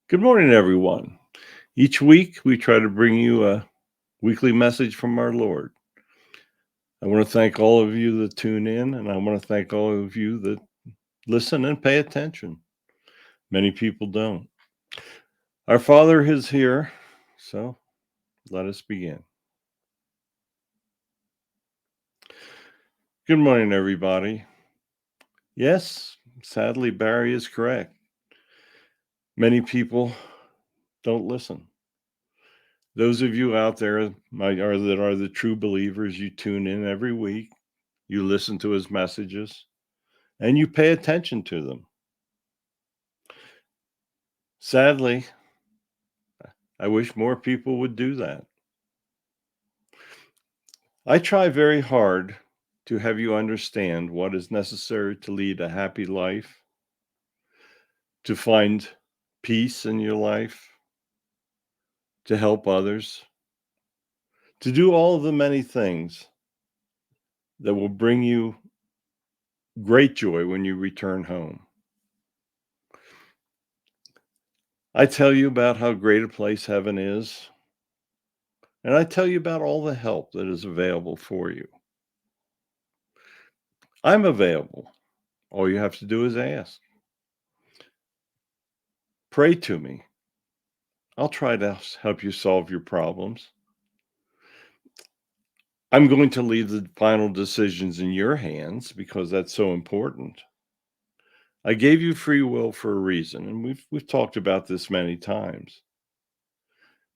Good morning, everyone. Each week, we try to bring you a weekly message from our Lord. I want to thank all of you that tune in, and I want to thank all of you that listen and pay attention. Many people don't. Our Father is here, so let us begin. Good morning, everybody. Yes, sadly, Barry is correct. Many people don't listen. Those of you out there that are the true believers, you tune in every week, you listen to his messages, and you pay attention to them. Sadly, I wish more people would do that. I try very hard to have you understand what is necessary to lead a happy life, to find peace in your life, to help others, to do all of the many things that will bring you great joy when you return home. I tell you about how great a place heaven is, and I tell you about all the help that is available for you. I'm available. All you have to do is ask. Pray to me. I'll try to help you solve your problems. I'm going to leave the final decisions in your hands because that's so important. I gave you free will for a reason, and we've talked about this many times.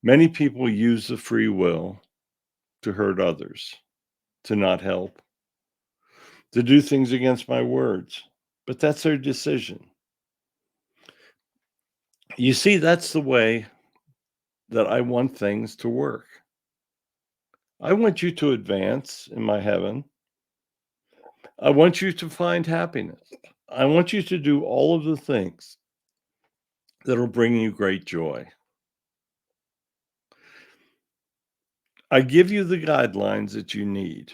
Many people use the free will to hurt others, to not help, to do things against my words, but that's their decision. You see, that's the way that I want things to work. I want you to advance in my heaven. I want you to find happiness. I want you to do all of the things that'll bring you great joy. I give you the guidelines that you need.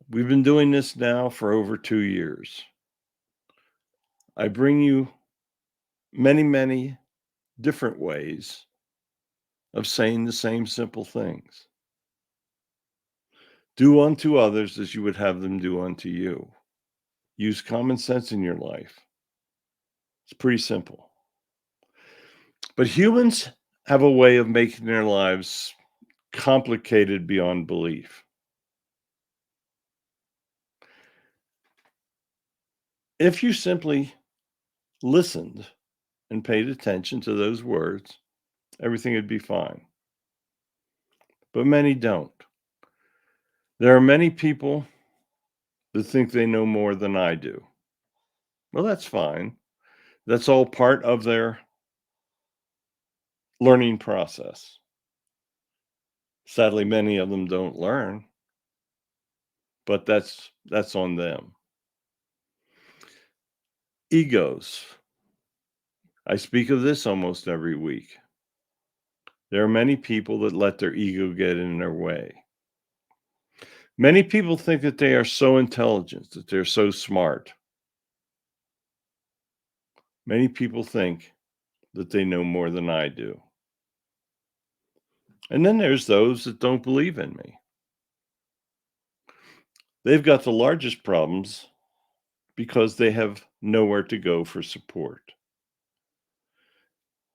We've been doing this now for over 2 years. I bring you many, many different ways of saying the same simple things. Do unto others as you would have them do unto you. Use common sense in your life. It's pretty simple. But humans have a way of making their lives complicated beyond belief. If you simply listened and paid attention to those words, everything would be fine. But many don't. There are many people that think they know more than I do. Well, that's fine. That's all part of their learning process. Sadly, many of them don't learn, but that's on them. Egos. I speak of this almost every week. There are many people that let their ego get in their way. Many people think that they are so intelligent, that they're so smart. Many people think that they know more than I do. And then there's those that don't believe in me. They've got the largest problems because they have nowhere to go for support.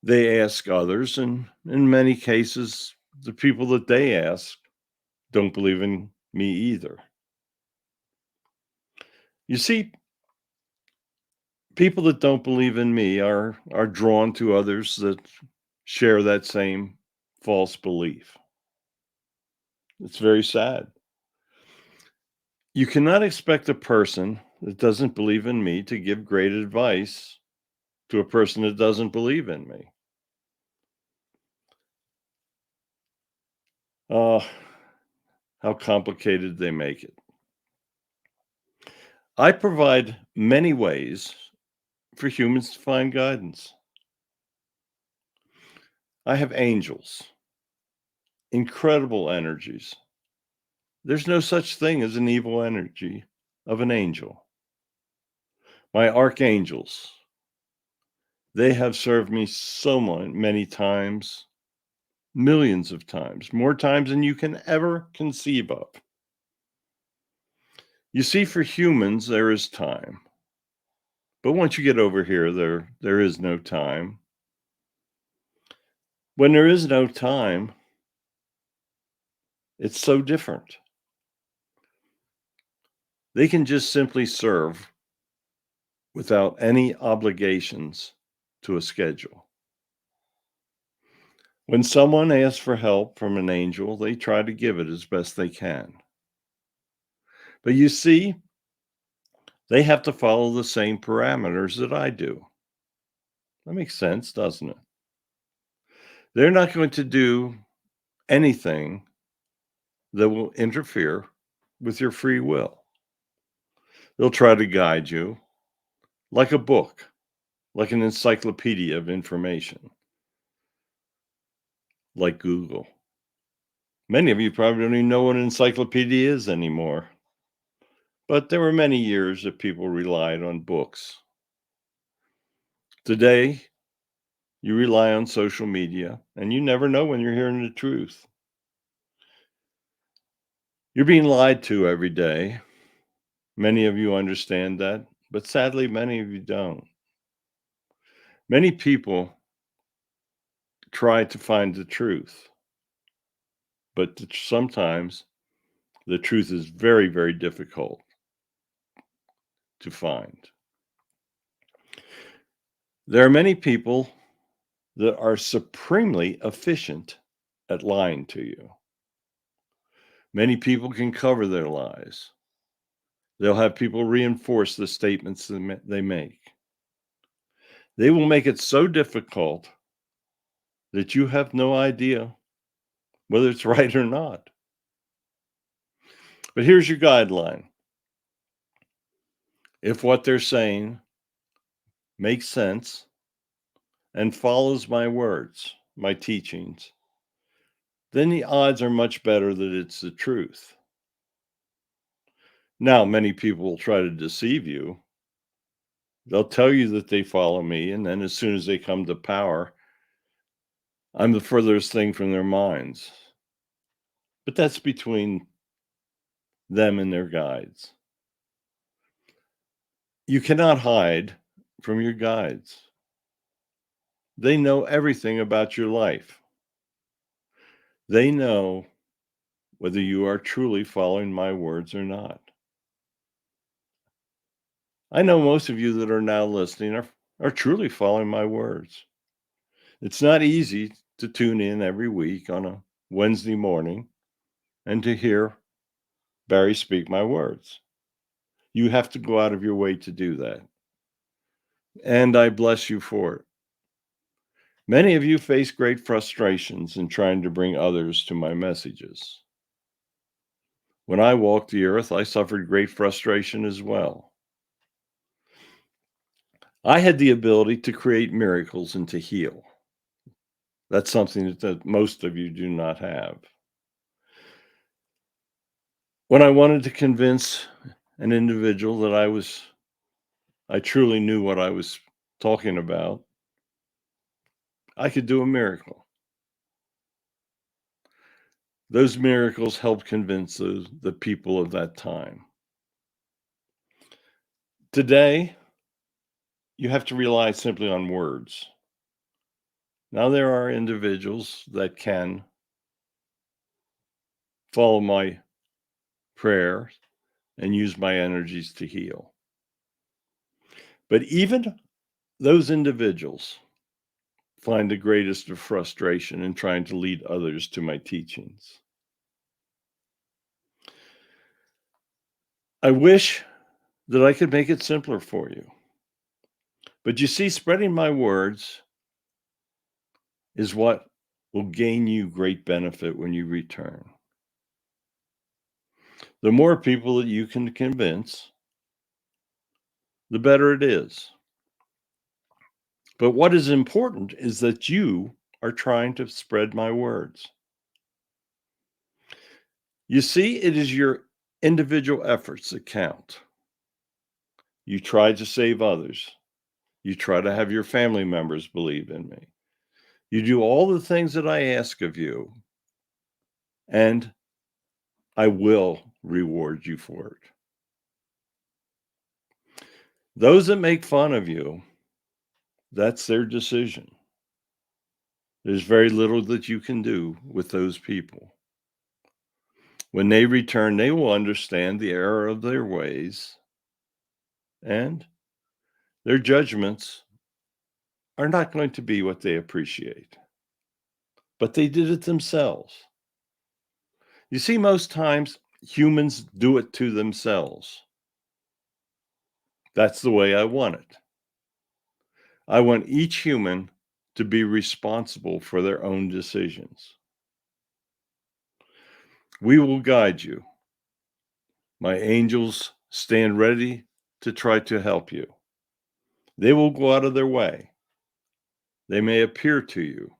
They ask others, and in many cases, the people that they ask don't believe in me either. You see, people that don't believe in me are drawn to others that share that same false belief. It's very sad. You cannot expect a person that doesn't believe in me to give great advice to a person that doesn't believe in me. Uh, how complicated they make it. I provide many ways for humans to find guidance. I have angels, incredible energies. There's no such thing as an evil energy of an angel. My archangels, They have served me so many times, millions of times, more times than you can ever conceive of. You see, for humans, there is time. But once you get over here, there is no time. When there is no time, it's so different. They can just simply serve without any obligations to a schedule. When someone asks for help from an angel, they try to give it as best they can. But you see, they have to follow the same parameters that I do. That makes sense, doesn't it? They're not going to do anything that will interfere with your free will. They'll try to guide you like a book, like an encyclopedia of information, like Google. Many of you probably don't even know what an encyclopedia is anymore. But there were many years that people relied on books. Today, you rely on social media, and you never know when you're hearing the truth. You're being lied to every day. Many of you understand that, but sadly, many of you don't. Many people try to find the truth, but sometimes the truth is very, very difficult to find. There are many people that are supremely efficient at lying to you. Many people can cover their lies. They'll have people reinforce the statements they make. They will make it so difficult that you have no idea whether it's right or not. But here's your guideline. If what they're saying makes sense and follows my words, my teachings, then the odds are much better that it's the truth. Now, many people will try to deceive you. They'll tell you that they follow me, and then as soon as they come to power, I'm the furthest thing from their minds. But that's between them and their guides. You cannot hide from your guides. They know everything about your life. They know whether you are truly following my words or not. I know most of you that are now listening are truly following my words. It's not easy to tune in every week on a Wednesday morning and to hear Barry speak my words. You have to go out of your way to do that. And I bless you for it. Many of you face great frustrations in trying to bring others to my messages. When I walked the earth, I suffered great frustration as well. I had the ability to create miracles and to heal. That's something that most of you do not have. When I wanted to convince an individual that I truly knew what I was talking about, I could do a miracle. Those miracles helped convince the people of that time. Today, you have to rely simply on words. Now, there are individuals that can follow my prayer and use my energies to heal. But even those individuals find the greatest of frustration in trying to lead others to my teachings. I wish that I could make it simpler for you. But you see, spreading my words is what will gain you great benefit when you return. The more people that you can convince, the better it is. But what is important is that you are trying to spread my words. You see, it is your individual efforts that count. You try to save others. You try to have your family members believe in me. You do all the things that I ask of you, and I will reward you for it. Those that make fun of you, that's their decision. There's very little that you can do with those people. When they return, they will understand the error of their ways, and their judgments are not going to be what they appreciate. But they did it themselves. You see, most times humans do it to themselves. That's the way I want it. I want each human to be responsible for their own decisions. We will guide you. My angels stand ready to try to help you. They will go out of their way. They may appear to you.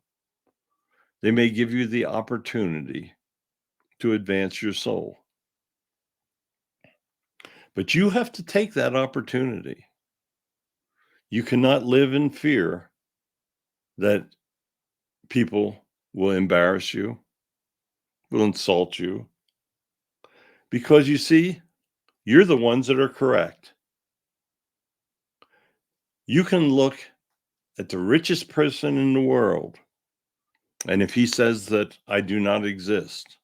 They may give you the opportunity to advance your soul. But you have to take that opportunity. You cannot live in fear that people will embarrass you, will insult you, because you see, you're the ones that are correct. You can look at the richest person in the world, and if he says that I do not exist,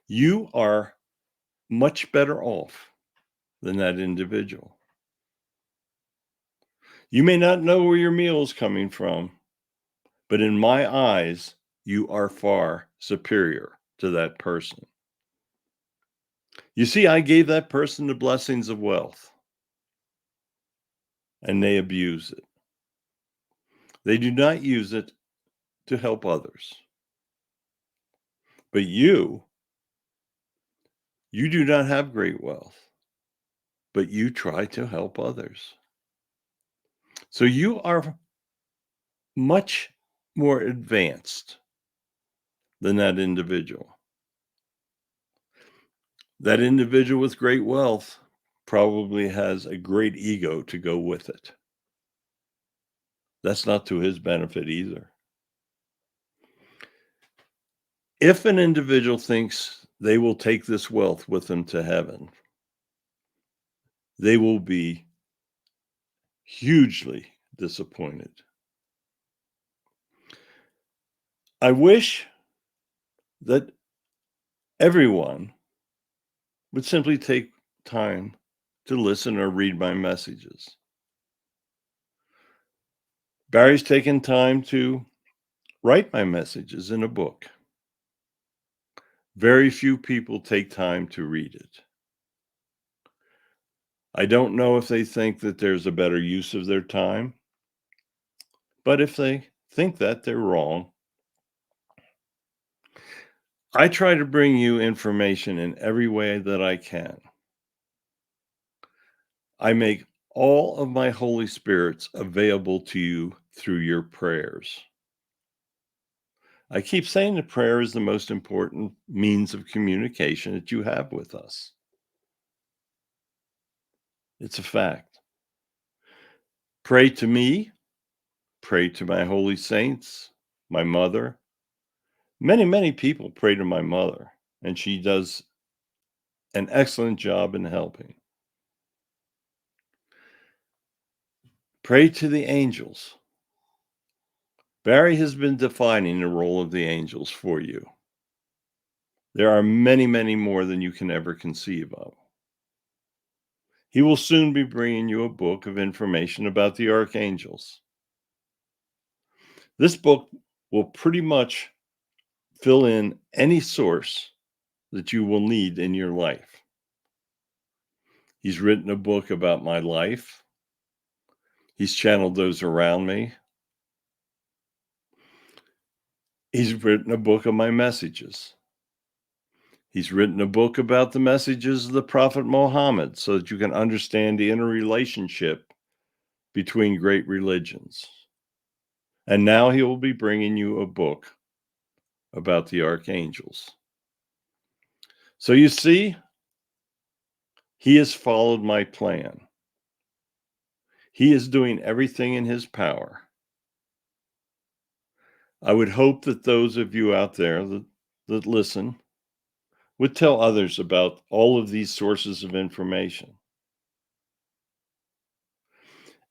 you are much better off than that individual. You may not know where your meal is coming from, but in my eyes, you are far superior to that person. You see, I gave that person the blessings of wealth, and they abuse it. They do not use it to help others. But you do not have great wealth, but you try to help others. So you are much more advanced than that individual. That individual with great wealth probably has a great ego to go with it. That's not to his benefit either. If an individual thinks they will take this wealth with them to heaven, they will be hugely disappointed. I wish that everyone would simply take time to listen or read my messages. Barry's taken time to write my messages in a book. Very few people take time to read it. I don't know if they think that there's a better use of their time, but if they think that, they're wrong. I try to bring you information in every way that I can. I make all of my Holy Spirits available to you through your prayers. I keep saying that prayer is the most important means of communication that you have with us. It's a fact. Pray to me, pray to my holy saints, my mother. Many, many people pray to my mother, and she does an excellent job in helping. Pray to the angels. Barry has been defining the role of the angels for you. There are many, many more than you can ever conceive of. He will soon be bringing you a book of information about the archangels. This book will pretty much fill in any source that you will need in your life. He's written a book about my life. He's channeled those around me. He's written a book of my messages. He's written a book about the messages of the Prophet Muhammad so that you can understand the interrelationship between great religions. And now he will be bringing you a book about the archangels. So you see, he has followed my plan. He is doing everything in his power. I would hope that those of you out there that listen would tell others about all of these sources of information.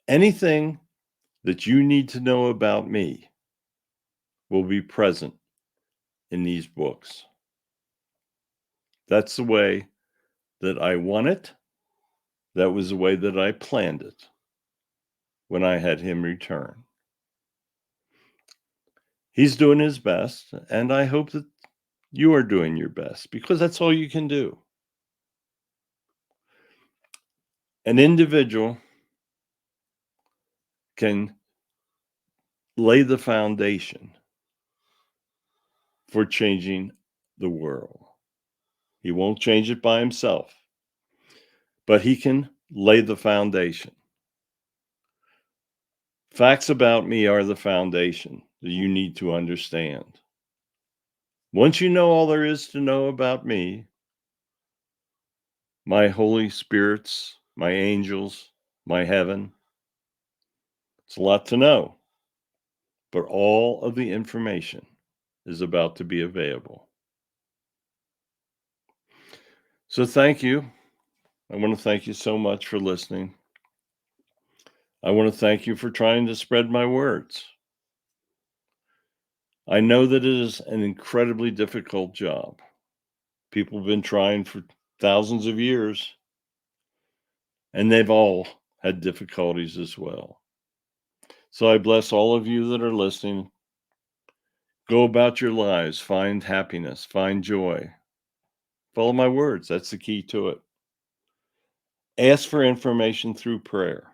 Anything that you need to know about me will be present in these books. That's the way that I want it. That was the way that I planned it when I had him return. He's doing his best, and I hope that you are doing your best, because that's all you can do. An individual can lay the foundation for changing the world. He won't change it by himself, but he can lay the foundation. Facts about me are the foundation that you need to understand. Once you know all there is to know about me, my Holy Spirits, my angels, my heaven, it's a lot to know, but all of the information is about to be available. So thank you. I want to thank you so much for listening. I want to thank you for trying to spread my words. I know that it is an incredibly difficult job. People have been trying for thousands of years, and they've all had difficulties as well. So I bless all of you that are listening. Go about your lives, find happiness, find joy. Follow my words. That's the key to it. Ask for information through prayer.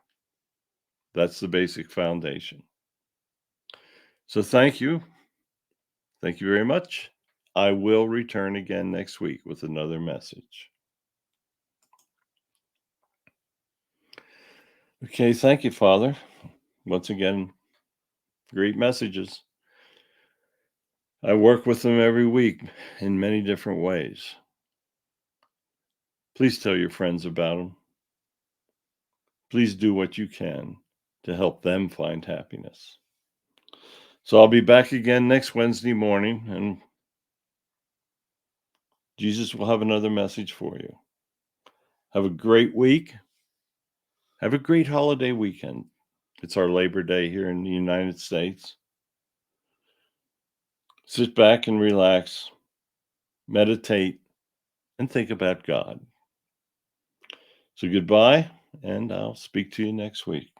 That's the basic foundation. So thank you. Thank you very much. I will return again next week with another message. Okay, thank you, Father. Once again, great messages. I work with them every week in many different ways. Please tell your friends about them. Please do what you can to help them find happiness. So I'll be back again next Wednesday morning, and Jesus will have another message for you. Have a great week. Have a great holiday weekend. It's our Labor Day here in the United States. Sit back and relax, meditate, and think about God. So goodbye, and I'll speak to you next week.